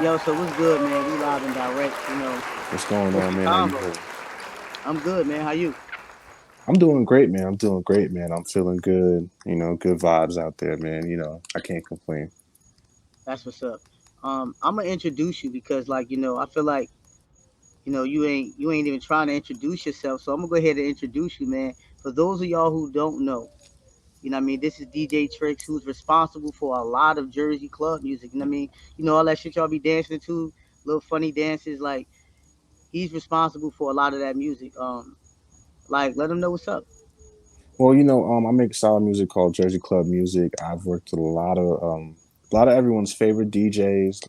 Yo, so what's good, man? We live and direct, What's going Kush on, and man? How you Convo. doing? I'm good, man. How you? I'm doing great, man. I'm doing great, man. I'm feeling good. Good vibes out there, man. I can't complain. That's what's up. I'm gonna introduce you because, like, I feel like, you ain't even trying to introduce yourself. So I'm gonna go ahead and introduce you, man. For those of y'all who don't know, what I mean, this is DJ Tricks, who's responsible for a lot of Jersey club music. I mean, all that shit y'all be dancing to, little funny dances. Like, he's responsible for a lot of that music. Like, let him know what's up. Well, I make solid music called Jersey Club Music. I've worked with a lot of everyone's favorite DJs.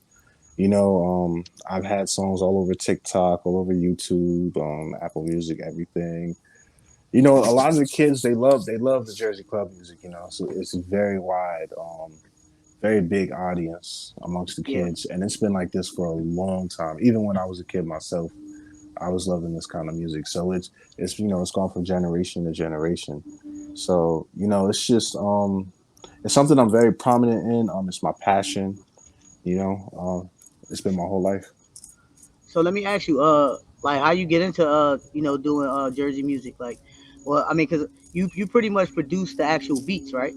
I've had songs all over TikTok, all over YouTube, Apple Music, everything. A lot of the kids they love the Jersey Club music. So it's very wide. Very big audience amongst the Yeah. kids, and it's been like this for a long time. Even when I was a kid myself, I was loving this kind of music. So it's gone from generation to generation. So it's just it's something I'm very prominent in. It's my passion. It's been my whole life. So let me ask you, like how you get into doing Jersey music, like, well, I mean, cause you pretty much produce the actual beats, right?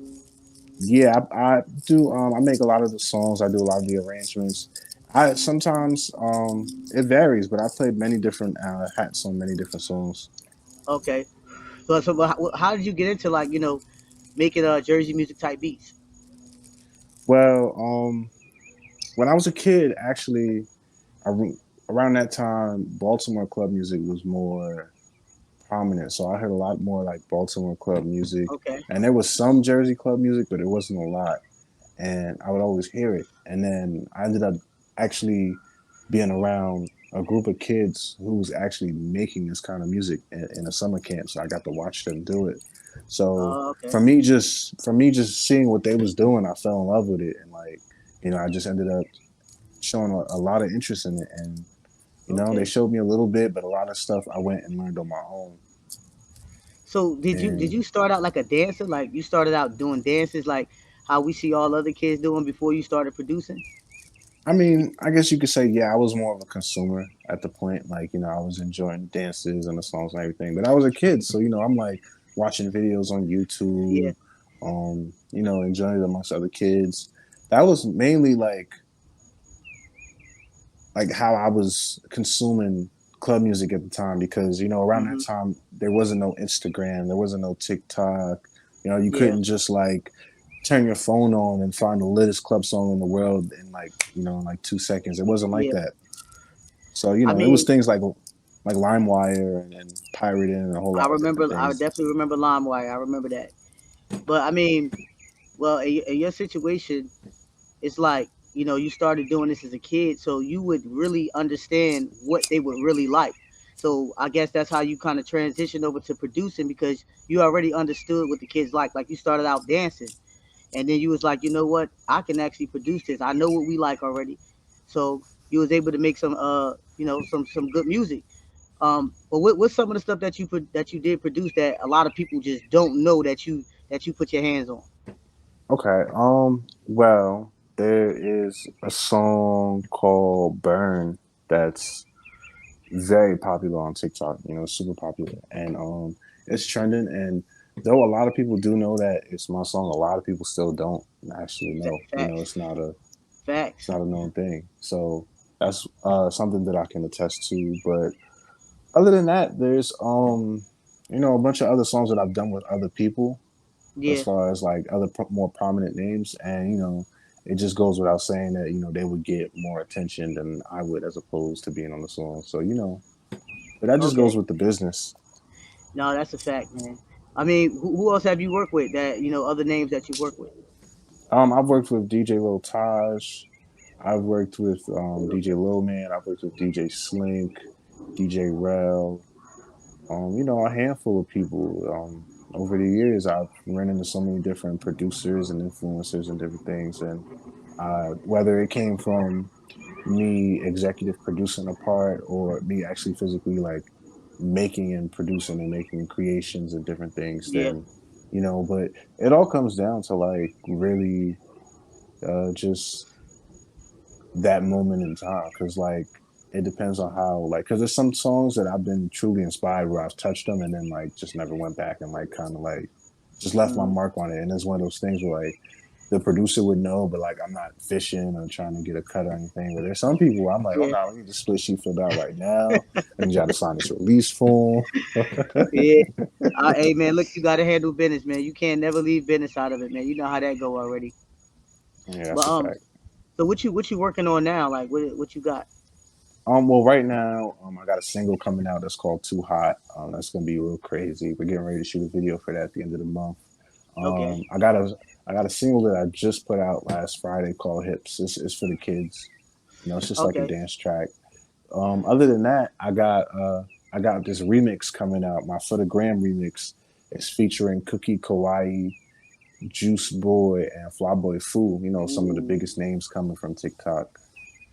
Yeah, I do. I make a lot of the songs. I do a lot of the arrangements. I sometimes it varies, but I played many different hats on many different songs. Okay. But how did you get into, like, making Jersey music type beats? Well, when I was a kid, actually, around that time, Baltimore club music was more prominent. So I heard a lot more like Baltimore club music, Okay. and there was some Jersey club music, but it wasn't a lot. And I would always hear it. And then I ended up actually being around a group of kids who was actually making this kind of music in a summer camp. So I got to watch them do it. So Okay. for me just seeing what they was doing, I fell in love with it, and like I just ended up showing a lot of interest in it. And they Okay. showed me a little bit, but a lot of stuff I went and learned on my own. So did you And start out like a dancer? Like, you started out doing dances, like how we see all other kids doing before you started producing? I mean, I guess you could say, yeah, I was more of a consumer at the point. Like, I was enjoying dances and the songs and everything. But I was a kid, so I'm like watching videos on Yeah. YouTube, enjoying it amongst other kids. That was mainly like how I was consuming club music at the time, because around that Hmm. time there wasn't no Instagram, there wasn't no TikTok. You Yeah. couldn't just like turn your phone on and find the latest club song in the world in like in like 2 seconds. It wasn't like Yeah. that. So I it was mean, things like LimeWire and pirating and a whole I lot of different remember. I things. definitely remember LimeWire. I remember that. But I mean, well, in your situation, it's like, you started doing this as a kid, so you would really understand what they would really like. So I guess that's how you kind of transitioned over to producing, because you already understood what the kids like. You started out dancing, and then you was like, you know what, I can actually produce this. I know what we like already. So you was able to make some some good music. But what's some of the stuff that you did produce that a lot of people just don't know that you put your hands on? Okay. Well, there is a song called Burn that's very popular on TikTok. Super popular, and it's trending. And though a lot of people do know that it's my song, a lot of people still don't actually know. Facts. It's Facts. not a known thing. So that's something that I can attest to. But other than that, there's a bunch of other songs that I've done with other people, as Yeah. far as like other more prominent names, and it just goes without saying that they would get more attention than I would, as opposed to being on the song. So but that just Okay. goes with the business. No, that's a fact, man. I mean, who else have you worked with, that other names that you work with? I've worked with DJ Lil Taj. I've worked with DJ Lil Man. I've worked with DJ Slink, DJ Rel. A handful of people. Over the years, I've run into so many different producers and influencers and different things, and whether it came from me executive producing a part or me actually physically like making and producing and making creations and different things, Yeah. then but it all comes down to like really just that moment in time, because like it depends on how, like, because there's some songs that I've been truly inspired where I've touched them and then like just never went back and like kind of like just left my Mm, mark on it. And it's one of those things where like the producer would know, but like I'm not fishing or trying to get a cut or anything. But there's some people where I'm like, oh yeah, no, we need the split sheet filled out right now. I need y'all to sign this release form. yeah. Hey man, look, you gotta handle business, man. You can't never leave business out of it, man. You know how that go already. Yeah, But that's a fact. so what you working on now? Like what you got? Well, right now, I got a single coming out that's called "Too Hot." That's gonna be real crazy. We're getting ready to shoot a video for that at the end of the month. Okay, Um, I got a I got a single that I just put out last Friday called "Hips." It's for the kids. You know, it's just like a okay. dance track. Other than that, I got this remix coming out. My For the Gram remix is featuring Cookie Kawaii, Juice Boy, and Flyboy Fu. You know, some of the Ooh, biggest names coming from TikTok.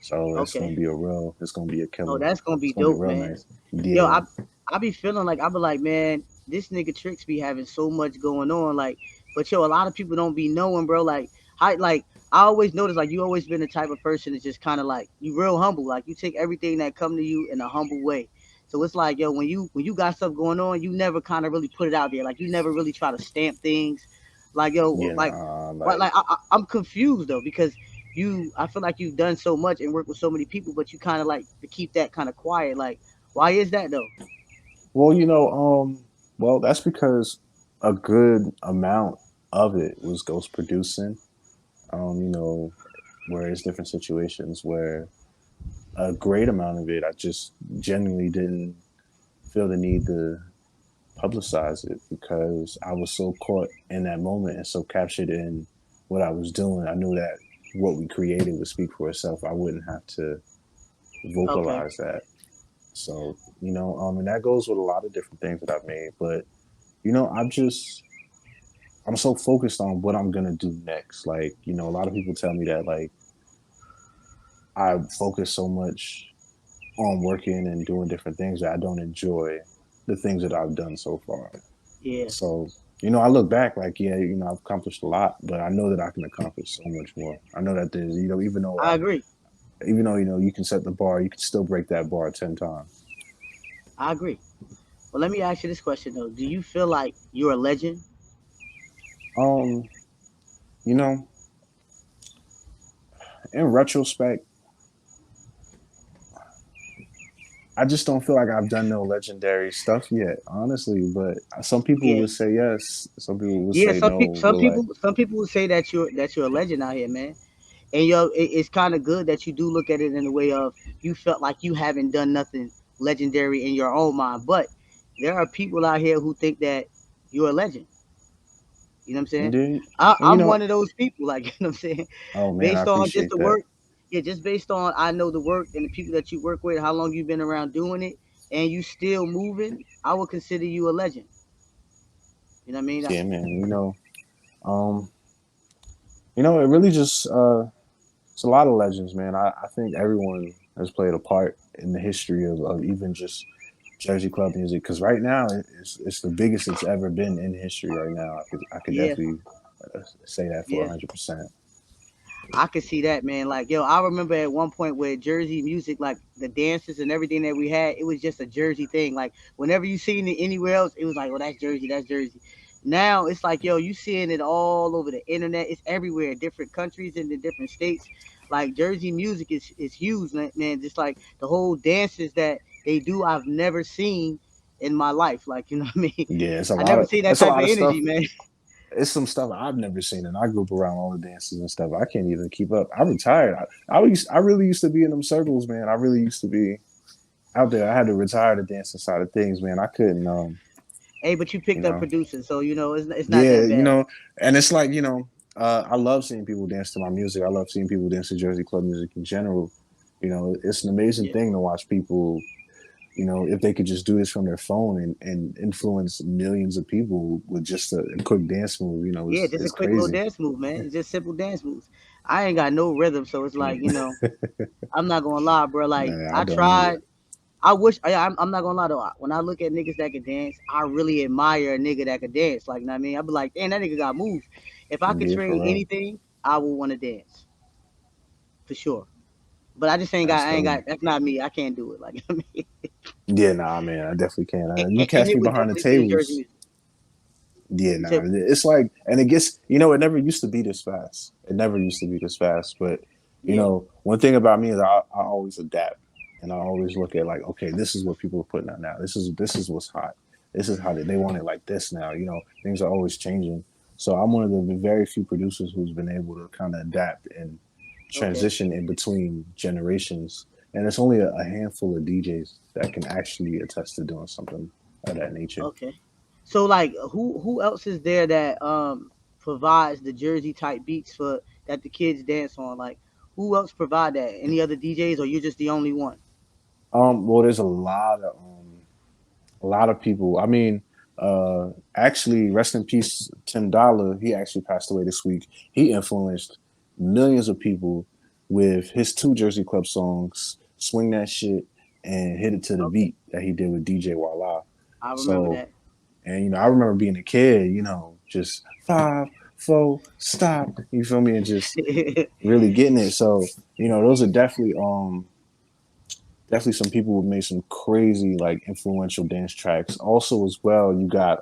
So okay. it's gonna be a Oh, killer. that's gonna It's be gonna be dope, real man. nice. Yo, Yeah, I be feeling like I be like, man, this nigga Tricks be having so much going on, like, but yo, a lot of people don't be knowing, bro. Like I always notice, like, you always been the type of person that's just kind of like you real humble, like you take everything that come to you in a humble way. So it's like, yo, when you got stuff going on, you never kind of really put it out there, like you never really try to stamp things, like yo, you like know, what, like, like I'm confused though because I feel like you've done so much and worked with so many people, but you kind of like to keep that kind of quiet, like. Why is that though? well, well, that's because a good amount of it was ghost producing. You know, whereas different situations where a great amount of it, I just genuinely didn't feel the need to publicize it because I was so caught in that moment and so captured in what I was doing. I knew that what we created would speak for itself. I wouldn't have to Okay, vocalize that. So, and that goes with a lot of different things that I've made. But, I'm so focused on what I'm going to do next. Like, a lot of people tell me that, like, I focus so much on working and doing different things that I don't enjoy the things that I've done so far. yeah, So, I look back like, yeah, I've accomplished a lot, but I know that I can accomplish so much more. I know that there's, I agree. you can set the bar, you can still break that bar 10 times. I agree. Well, let me ask you this question though: do you feel like you're a legend? Um, you know, in retrospect, I just don't feel like I've done no legendary stuff yet, honestly. But some people Yeah, would say yes, some people would yeah. say no. But like, Some people would say that you're a legend out here, man. And yo, it's kind of good that you do look at it in the way of you felt like you haven't done nothing legendary in your own mind, but there are people out here who think that you're a legend. You know what I'm and saying? then, and I'm one of those people, like you know what I'm saying, oh man, I based on just appreciate the that. work. Yeah, just based on I know the work and the people that you work with, how long you've been around doing it, and you still moving. I would consider you a legend. You know what I mean? Yeah, man. Um, it really just it's a lot of legends, man. I think everyone has played a part in the history of even just Jersey club music because right now it's the biggest it's ever been in history. Right now, I could Yeah, definitely say that for yeah. 100%. I could see that, man. Like, yo, I remember at one point where Jersey music, like the dances and everything that we had, it was just a Jersey thing. Like, whenever you seen it anywhere else, it was like, oh, that's Jersey, that's Jersey. Now it's like, yo, you seeing it all over the internet. It's everywhere, different countries and the different states. Like Jersey music is huge, man. Just like the whole dances that they do, I've never seen in my life. Like, you know what I mean? Yeah, I never seen that it's a type of lot of stuff. energy, man. It's some stuff I've never seen, and I grew up around all the dances and stuff. I can't even keep up. I retired. I really used to be in them circles, man. I really used to be out there. I had to retire the dancing side of things, man. I couldn't, Hey, but you you picked up know, producing, so you know it's not yeah, that bad. and it's like, I love seeing people dance to my music. I love seeing people dance to Jersey club music in general. It's an amazing Yeah. thing to watch people, if they could just do this from their phone and influence millions of people with just a quick dance move, Yeah, just a it's quick little crazy. dance move, man. It's just simple dance moves. I ain't got no rhythm, so it's like, I'm not gonna lie, bro. Like Man, I I don't either. tried. I wish I'm not gonna lie though. When I look at niggas that can dance, I really admire a nigga that can dance. Like, you know what I mean? I be like, damn, that nigga got moves. If I could Yeah, for train real. anything, I would want to dance for sure. But I just ain't That's got. I ain't dope. got. That's not me. I can't do it. Like I mean, Yeah, nah, man, I definitely can. You and catch it me would behind the definitely be the Jersey tables. music. Yeah, You nah. said It's like, and it gets, it never used to be this fast. It never used to be this fast. But, yeah. one thing about me is I always adapt and I always look at like, okay, this is what people are putting out now. This is what's hot. This is how they want it like this now. Things are always changing. So I'm one of the very few producers who's been able to kind of adapt and Okay. transition in between generations. And it's only a handful of DJs that can actually attest to doing something of that nature. Okay. So like, who else is there that provides the Jersey type beats for that the kids dance on? Like, who else provide that? Any other DJs, or you just the only one? Well, there's a lot of people. I mean, actually, rest in peace, $10. He actually passed away this week. He influenced millions of people with his two Jersey Club songs, "Swing That Shit" and "Hit It to the Okay. Beat" that he did with DJ Walla. I remember So, that. and I remember being a kid, just 5, 4, stop. You feel me? And just really getting it. So, those are definitely some people who made some crazy like influential dance tracks. Also, as well, you got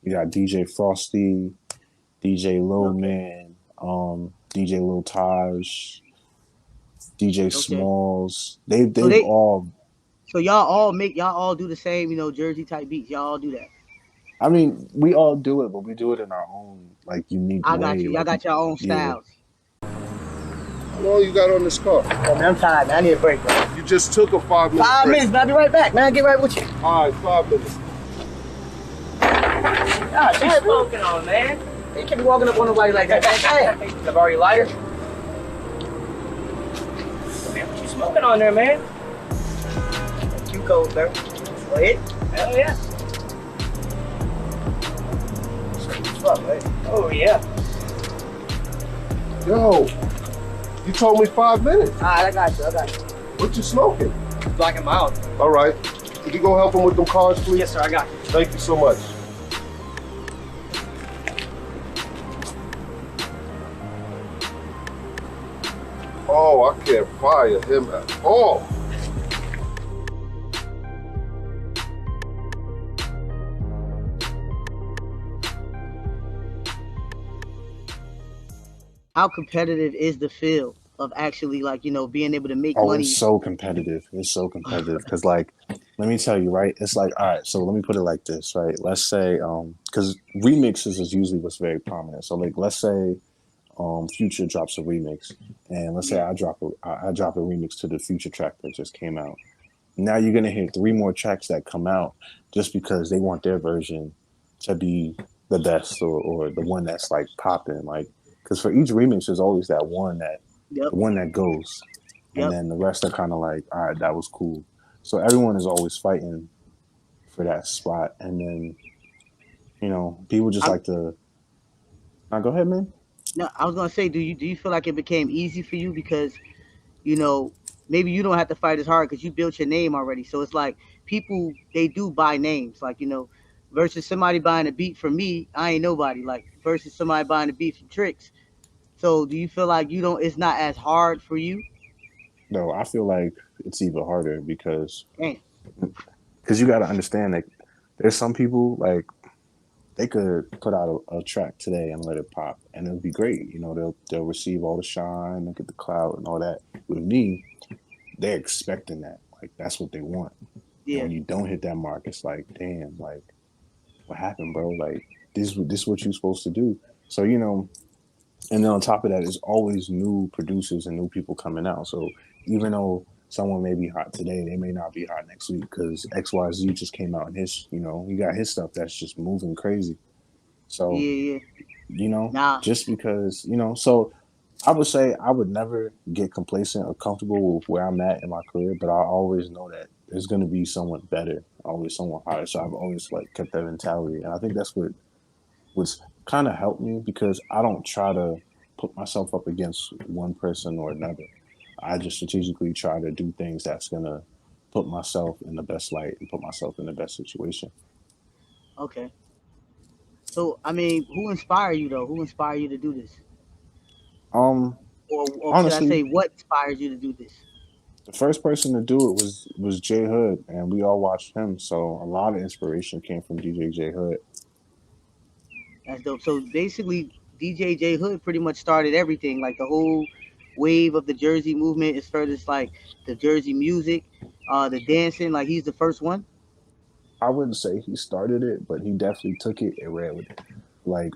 DJ Frosty, DJ Lil Okay. Man, DJ Lil Taj, DJ Okay. Smalls. So They've they, all. so y'all all do the same, Jersey type beats. Y'all all do that. I mean, we all do it, but we do it in our own like unique I got way. you. Y'all Like, got your own yeah. styles. How long you got on this car? Oh, man, I'm tired, man. I need a break, bro. You just took a 5 minute Five break. minutes, man. I'll be right back, man. Get right with you. All right, 5 minutes. God, she's smoking on, man. You can't be walking up on nobody like that. Hey, I've already lighter. Man, what you smoking on there, man? Too cold, bro. Go ahead. Hell yeah. What's up, man? Oh, yeah. Yo, you told me 5 minutes. All right, I got you. What you smoking? Black and mild. All right. Could you go help him with them cards, please? Yes, sir. I got you. Thank you so much. Oh, I can't fire him at all. How competitive is the field of actually, like, being able to make Oh, it's money? so competitive. It's so competitive because, like, let me tell you, right? It's like, all right. So let me put it like this, right? Let's say, because remixes is usually what's very prominent. So, like, let's say, Future drops a remix, and let's say Yeah. I drop a remix to the Future track that just came out. Now you're gonna hear three more tracks that come out just because they want their version to be the best or the one that's like popping. Like, because for each remix, there's always that one that Yep. the one that goes, and Yep. then the rest are kind of like, all right, that was cool. So everyone is always fighting for that spot, and then people just I'm like to. Now go ahead, man. no. I was gonna say, do you feel like it became easy for you because you know maybe you don't have to fight as hard because you built your name already? So it's like people they do buy names, like versus somebody buying a beat from me. I ain't nobody. Like versus somebody buying a beat from Tricks. So do you feel like you don't? It's not as hard for you? No, I feel like it's even harder Damn. because you got to understand that there's some people like they could put out a track today and let it pop, and it'll be great. They'll receive all the shine, they'll get the clout and all that. With me, they're expecting that, like that's what they want. And Yeah. when you don't hit that mark, it's like, damn, like what happened, bro? Like this is what you're supposed to do. So and then on top of that, there's always new producers and new people coming out. So even though someone may be hot today, they may not be hot next week because XYZ just came out and he got his stuff that's just moving crazy. So, Yeah. Yeah. Nah. just because, so I would say I would never get complacent or comfortable with where I'm at in my career, but I always know that there's going to be someone better, always someone higher. So I've always like kept that mentality. And I think that's what's kind of helped me because I don't try to put myself up against one person or another. I just strategically try to do things that's going to put myself in the best light and put myself in the best situation. Okay. So I mean, who inspired you though? Who inspired you to do this? or should I Honestly, say, what inspires you to do this? the first person to do it was J Hood, and we all watched him. So a lot of inspiration came from DJ J Hood. That's dope. So basically, DJ J Hood pretty much started everything, like the whole wave of the Jersey movement, as far as like the Jersey music, the dancing. Like he's the first one. I wouldn't say he started it, but he definitely took it and ran with it. Like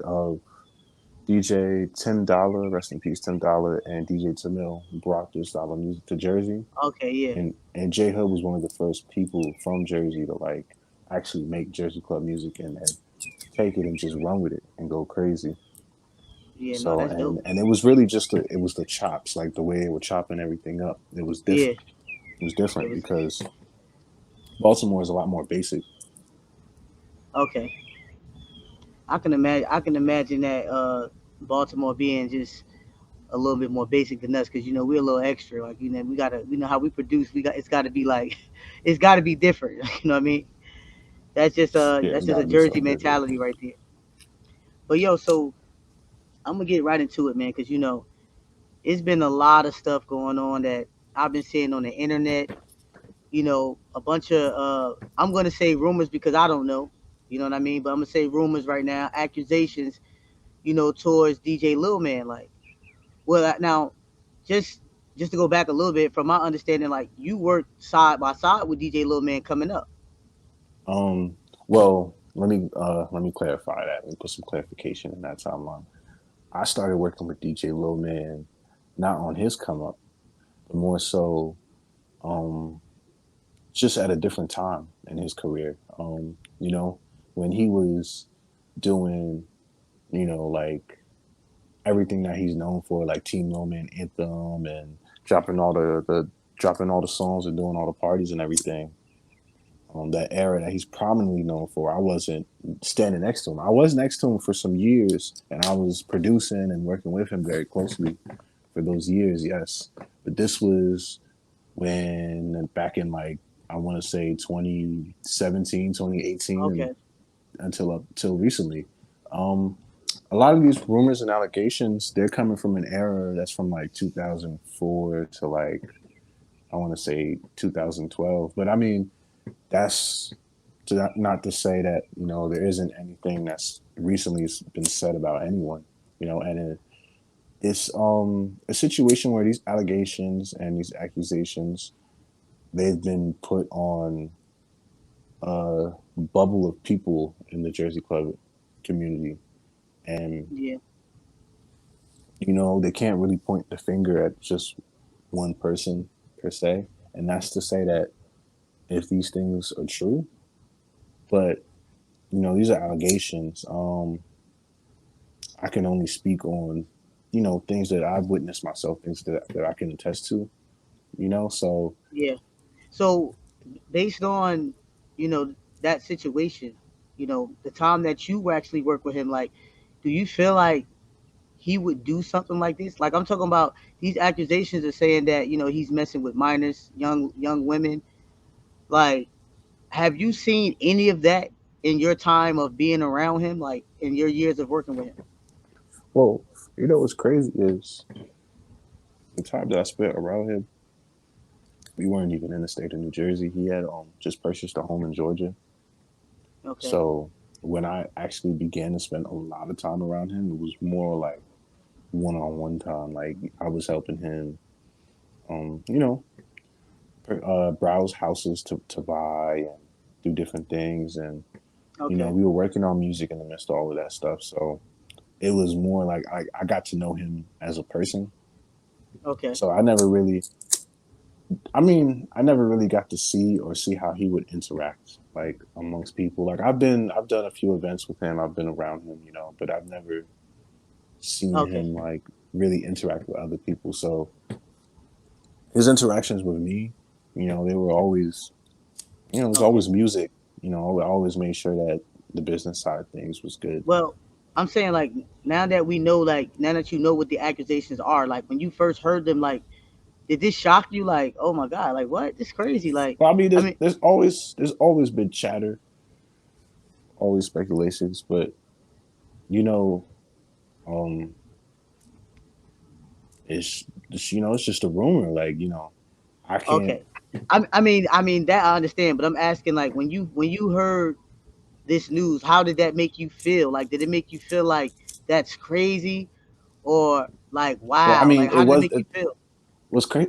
DJ $10, rest in peace, $10, and DJ Tamil brought this style of music to Jersey, Okay, yeah, and J Hood was one of the first people from Jersey to like actually make Jersey club music and take it and just run with it and go crazy. yeah. No, So that's dope. and it was really just it was the chops, like the way they were chopping everything up. It was Yeah, different. It was it different was because Baltimore is a lot more basic. okay. I can imagine. I can imagine that Baltimore being just a little bit more basic than us, because we're a little extra. Like we gotta, how we produce. It's got to be like, it's got to be different. You know what I mean? Yeah, it's That's just got a to be Jersey something different. mentality right there. But yo, so I'm gonna get right into it, man, because it's been a lot of stuff going on that I've been seeing on the internet. A bunch of I'm gonna say rumors because I don't know. You know what I mean? But I'm gonna say rumors right now, accusations. Towards DJ Lil Man. Like, well, now, just just to go back a little bit, from my understanding, like you worked side by side with DJ Lil Man coming up. Um, well, let me clarify that. Let me put some clarification in that timeline. I started working with DJ Lil Man not on his come up, but more so um, just at a different time in his career. When he was doing, like everything that he's known for, like Team Lil Man Anthem and dropping dropping all the songs and doing all the parties and everything. That era that he's prominently known for. I wasn't standing next to him. I was next to him for some years, and I was producing and working with him very closely for those years. Yes, but this was when back in like I want to say 2017, 2018, and Okay. until recently. Um, a lot of these rumors and allegations, they're coming from an era that's from like 2004 to like I want to say 2012. But I mean, that's not to say that there isn't anything that's recently been said about anyone. And it's a situation where these allegations and these accusations, they've been put on a bubble of people in the Jersey club community, and Yeah. they can't really point the finger at just one person per se, and that's to say that if these things are true, but these are allegations. I can only speak on, things that I've witnessed myself, things that I can attest to, so Yeah. So, based on that situation, the time that you actually worked with him, like, do you feel like he would do something like this? Like, I'm talking about these accusations are saying that he's messing with minors, young women. Like, have you seen any of that in your time of being around him, like in your years of working with him? well, what's crazy is the time that I spent around him, we weren't even in the state of New Jersey. He had just purchased a home in Georgia. Okay. So when I actually began to spend a lot of time around him, it was more like one-on-one time. Like I was helping him, um, you know, browse houses to buy and do different things, and Okay. we were working on music in the midst of all of that stuff. So it was more like I got to know him as a person. Okay. So I never really got to see how he would interact like amongst people. Like I've done a few events with him. I've been around him, but I've never seen Okay. him like really interact with other people. So his interactions with me, they were always, it was Okay. always music. I always made sure that the business side of things was good. Well, I'm saying, like, now that we know, like now that you know what the accusations are, like when you first heard them, like, did this shock you? Like, oh my god, like what? This crazy. Like, But I mean, I mean, there's always been chatter, always speculations, but you know, um, it's just a rumor. Like, I can't. Okay. I mean that I understand, but I'm asking like when you heard this news, how did that make you feel? Like, did it make you feel like that's crazy, or like Well, I wow? mean, Like, how did it make you feel?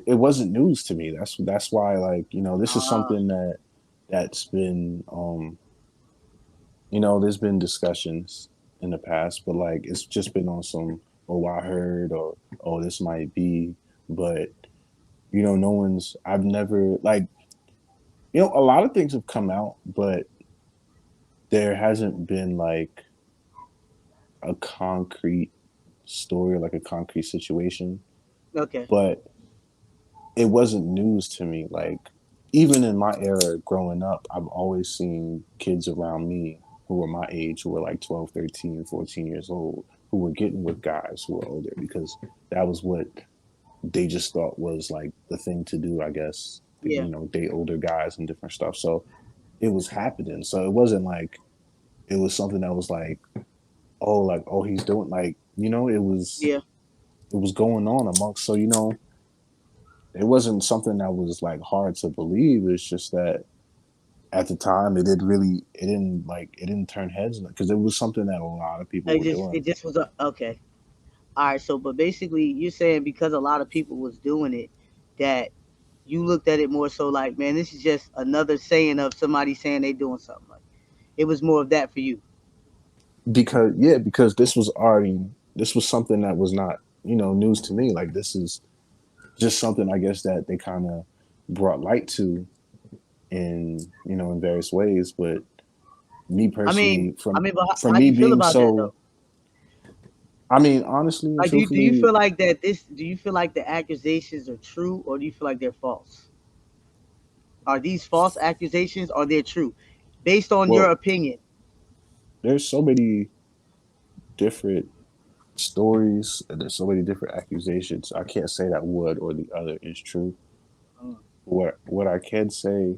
it wasn't news to me. That's why, like, this is Uh, something that's been there's been discussions in the past, but like it's just been on some, oh, I heard, or oh, this might be, but no one's. I've never, like, a lot of things have come out, but there hasn't been like a concrete story, like a concrete situation. okay. But it wasn't news to me. Like, even in my era growing up, I've always seen kids around me who were my age, who were like 12, 13, 14 years old, who were getting with guys who were older because that was what they just thought was like the thing to do, I guess. Yeah. Date older guys and different stuff. So it was happening. So it wasn't like it was something that was like, oh, he's doing, like, Yeah. it was going on amongst. So it wasn't something that was like hard to believe. It's just that at the time it didn't turn heads because it was something that a lot of people It were just doing. it just was okay. All right. So, but basically, you're saying because a lot of people was doing it, that you looked at it more so like, man, this is just another saying of somebody saying they doing something. Like it was more of that for you. Because this was something that was not news to me. Like, this is just something, I guess, that they kind of brought light to in in various ways. But me I mean, personally, I from mean, but from how do me you feel being about that so, though? I mean, honestly and Like, do you truthfully, feel like that this? Do you feel like the accusations are true, or do you feel like they're false? Are these false accusations, or they're true, based on your well, opinion? there's so many different stories and there's so many different accusations. I can't say that one or the other is true. Mm, What I can say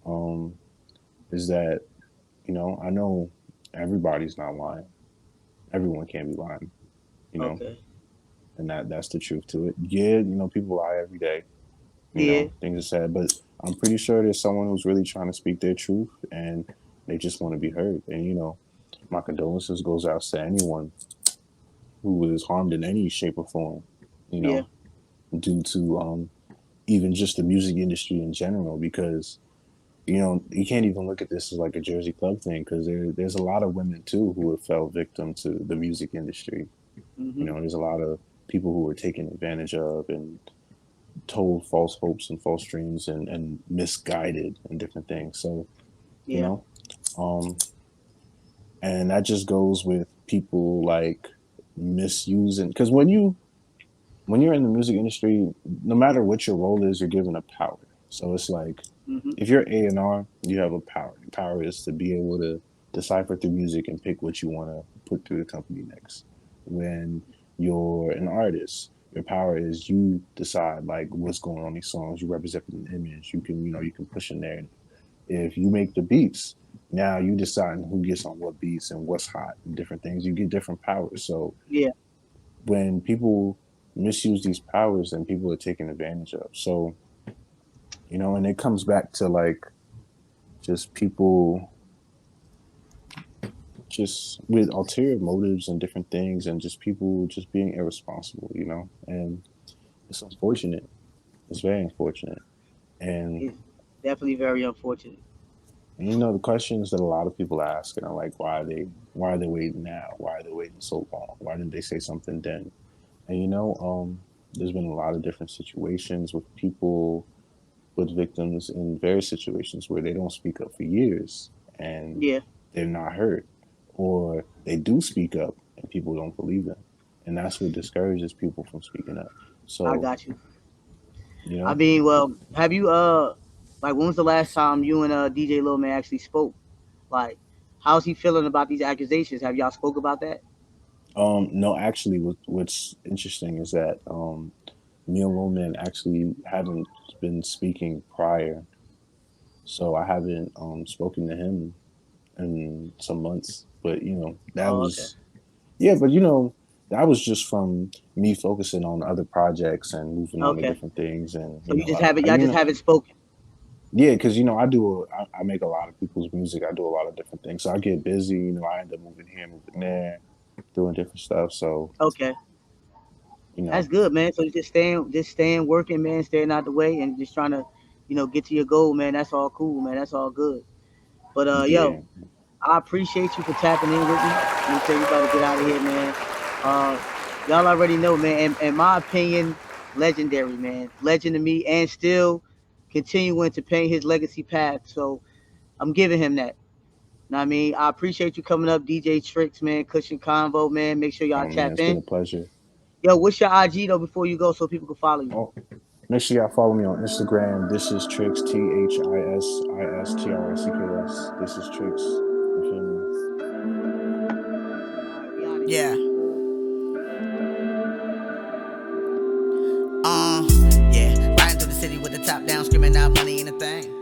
um is that I know everybody's not lying. Everyone can't be lying, you know, okay. and that's the truth to it. Yeah, people lie every day. Yeah. Things are said, but I'm pretty sure there's someone who's really trying to speak their truth and they just want to be heard. And my condolences goes out to anyone who was harmed in any shape or form. You Yeah. know, due to even just the music industry in general, because you can't even look at this as like a Jersey Club thing, because there's a lot of women too who have fell victim to the music industry. Hmm. There's a lot of people who were taken advantage of and told false hopes and false dreams and misguided and different things. So you Yeah. know, um, and that just goes with people like misusing, because when you're in the music industry, no matter what your role is, you're given a power. So it's like, Hmm. if you're A&R, you have a power. Your power is to be able to decipher through music and pick what you want to put through the company next. When you're an artist, your power is you decide like what's going on in these songs. You represent an image. You can push a narrative. If you make the beats, now you decide who gets on what beats and what's hot and different things. You get different powers. So Yeah. when people misuse these powers, then people are taken advantage of. So, and it comes back to like just people just with ulterior motives and different things, and just people just being irresponsible, and it's unfortunate. It's very unfortunate. And, It's definitely very unfortunate. the questions that a lot of people ask, and are like, why are they waiting now? Why are they waiting so long? Why didn't they say something then? And there's been a lot of different situations with people, with victims in various situations where they don't speak up for years and Yeah. they're not heard, or they do speak up and people don't believe them, and that's what discourages people from speaking up. I So got you. you I know mean, well, have you like when was the last time you and DJ Lil Man actually spoke? Like, how's he feeling about these accusations? Have y'all spoke about that? no, actually, what's interesting is that me and Roman actually haven't been speaking prior, so I haven't spoken to him in some months. But that Oh, okay. was, yeah, but that was just from me focusing on other projects and moving on to Okay. different things. And So you just haven't y'all just haven't spoken. yeah, because I make a lot of people's music. I do a lot of different things. So I get busy. I end up moving here, moving there, doing different stuff. So Okay. you That's know, good, man. So you just staying working, man, staying out the way and just trying to, get to your goal, man. That's all cool, man. That's all good. But yo, yeah, I appreciate you for tapping in with me. Let me tell you about to get out of here, man. Uh, y'all already know, man. In my opinion, legendary, man. Legend to me, and still continuing to paint his legacy path. So I'm giving him that. Know what I mean? I appreciate you coming up, DJ Tricks, man. Kush&Konvo, man. Make sure y'all oh man, tap it's been in. a pleasure. Yo, what's your IG though before you go so people can follow you? Oh, make sure y'all follow me on Instagram. This is Tricks, THISISTRICKS. This is Tricks. You feel me? All right, we out of here. Yeah. Yeah. Riding through the city with the top down, screaming out money ain't a thing.